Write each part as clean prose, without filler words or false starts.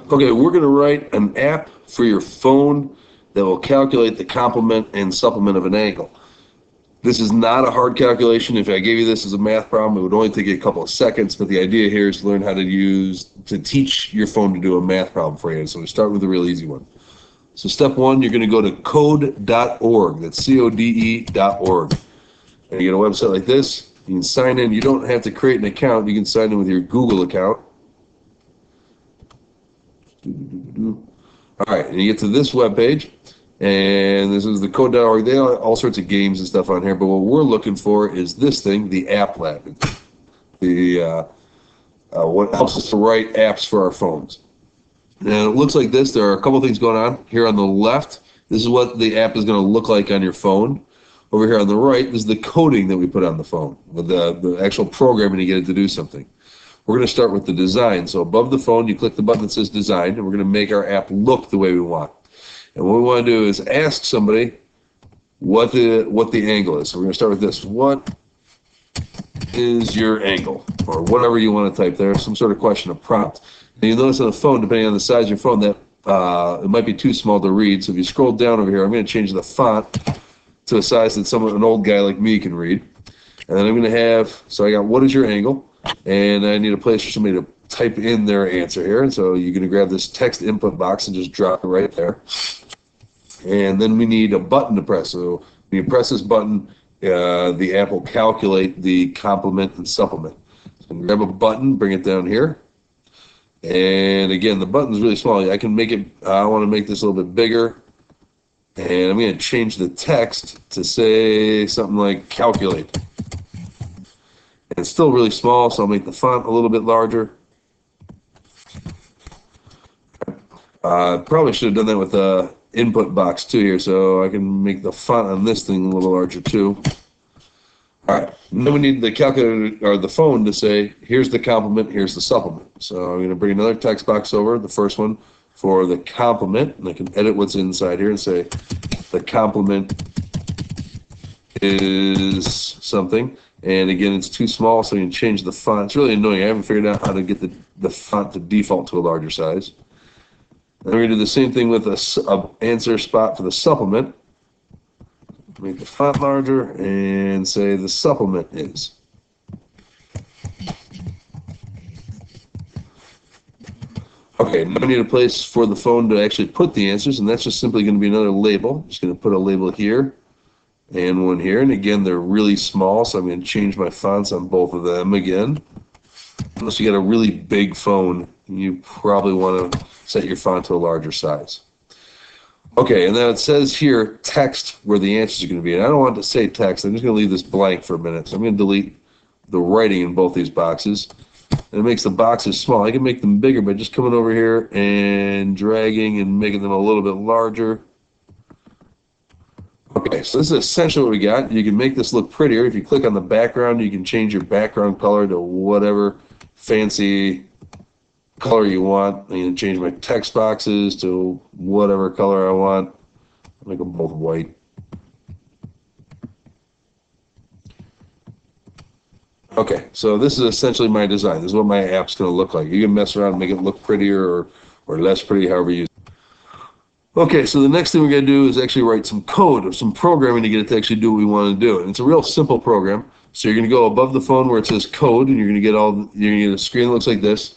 Okay, we're going to write an app for your phone that will calculate the complement and supplement of an angle. This is not a hard calculation. If I gave you this as a math problem, it would only take you a couple of seconds, but the idea here is to learn how to teach your phone to do a math problem for you. So we start with a real easy one. So step one, you're going to go to code.org. That's code.org. And you get a website like this. You can sign in. You don't have to create an account. You can sign in with your Google account. All right, and you get to this web page, and this is the code.org. They have all sorts of games and stuff on here, but what we're looking for is this thing, the App Lab. What helps us to write apps for our phones. And it looks like this. There are a couple things going on. Here on the left, this is what the app is going to look like on your phone. Over here on the right, this is the coding that we put on the phone, with the actual programming to get it to do something. We're going to start with the design. So above the phone, you click the button that says design, and we're going to make our app look the way we want. And what we want to do is ask somebody what the angle is. So we're going to start with this. What is your angle? Or whatever you want to type there, some sort of question, a prompt. And you'll notice on the phone, depending on the size of your phone, that it might be too small to read. So if you scroll down over here, I'm going to change the font to a size that an old guy like me can read. And then I'm going to have, so I got what is your angle? And I need a place for somebody to type in their answer here. And so you're going to grab this text input box and just drop it right there. And then we need a button to press. So when you press this button, the app will calculate the complement and supplement. So grab a button, bring it down here. And again, the button's really small. I can make it, I want to make this a little bit bigger. And I'm going to change the text to say something like calculate. And it's still really small, so I'll make the font a little bit larger. Probably should have done that with the input box too here, so I can make the font on this thing a little larger too. All right, then we need the calculator or the phone to say, here's the complement, here's the supplement. So I'm going to bring another text box over, the first one for the complement, and I can edit what's inside here and say the complement is something. And again, it's too small, so you can change the font. It's really annoying. I haven't figured out how to get the font to default to a larger size. And we're going to do the same thing with a answer spot for the supplement. Make the font larger and say the supplement is. Okay, now we need a place for the phone to actually put the answers, and that's just simply going to be another label. Just going to put a label here and one here, and again, they're really small, so I'm going to change my fonts on both of them again. Unless you got a really big phone, you probably want to set your font to a larger size. Okay, and then it says here text where the answers are going to be, and I don't want to say text. I'm just going to leave this blank for a minute. So I'm going to delete the writing in both these boxes, and it makes the boxes small. I can make them bigger by just coming over here and dragging and making them a little bit larger. Okay, so this is essentially what we got. You can make this look prettier. If you click on the background, you can change your background color to whatever fancy color you want. I can change my text boxes to whatever color I want. I'll make them both white. Okay, so this is essentially my design. This is what my app's going to look like. You can mess around and make it look prettier or less pretty, however you. Okay, so the next thing we're going to do is actually write some code or some programming to get it to actually do what we want to do. And it's a real simple program. So you're going to go above the phone where it says code, and you're going to get a screen that looks like this.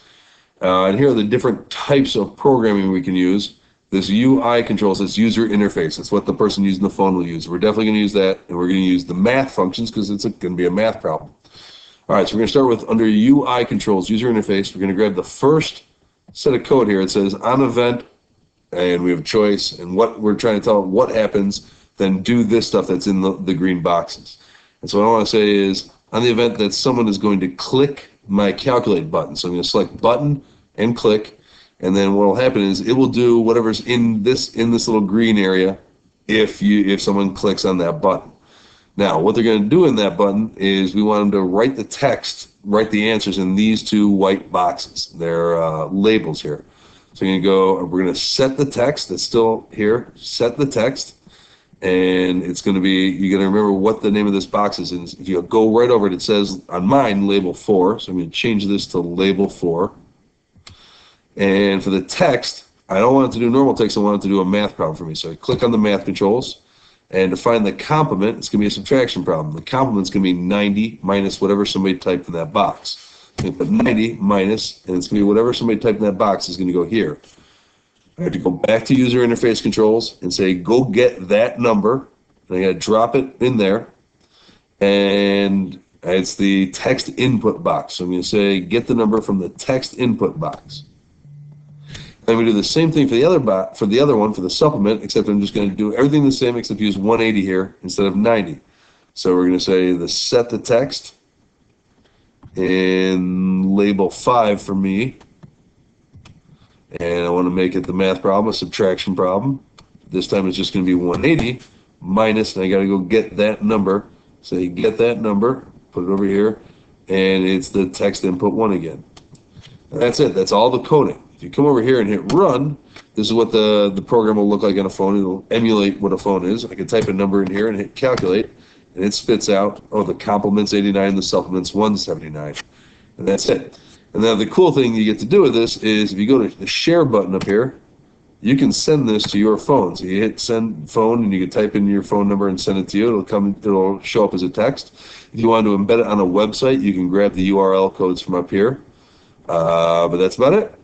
And here are the different types of programming we can use. This UI control says user interface. That's what the person using the phone will use. We're definitely going to use that, and we're going to use the math functions because it's going to be a math problem. All right, so we're going to start with under UI controls, user interface. We're going to grab the first set of code here. It says on event, and we have a choice, and what we're trying to tell it what happens, then do this stuff that's in the green boxes. And so what I want to say is on the event that someone is going to click my calculate button. So I'm going to select button and click, and then what will happen is it will do whatever's in this little green area if someone clicks on that button. Now, what they're going to do in that button is we want them to write the answers in these two white boxes. They're labels here. So we're going to set the text that's still here, set the text, and it's going to be, you're going to remember what the name of this box is. And if you go right over it, it says on mine, label 4. So I'm going to change this to label 4. And for the text, I don't want it to do normal text. I want it to do a math problem for me. So I click on the math controls. And to find the complement, it's going to be a subtraction problem. The complement's going to be 90 minus whatever somebody typed in that box. I'm going to put 90 minus, and it's going to be whatever somebody typed in that box is going to go here. I have to go back to user interface controls and say, go get that number. And I got to drop it in there. And it's the text input box. So I'm going to say, get the number from the text input box. I'm going to do the same thing for the other one, for the supplement, except I'm just going to do everything the same except use 180 here instead of 90. So we're going to say the set the text and label 5 for me. And I want to make it the math problem, a subtraction problem. This time it's just going to be 180 minus, and I got to go get that number. Say get that number, put it over here, and it's the text input 1 again. And that's it. That's all the coding. If you come over here and hit run, this is what the program will look like on a phone. It'll emulate what a phone is. I can type a number in here and hit calculate, and it spits out, oh, the complement's 89, the supplement's 179. And that's it. And now the cool thing you get to do with this is if you go to the share button up here, you can send this to your phone. So you hit send phone and you can type in your phone number and send it to you. It'll show up as a text. If you want to embed it on a website, you can grab the URL codes from up here. But that's about it.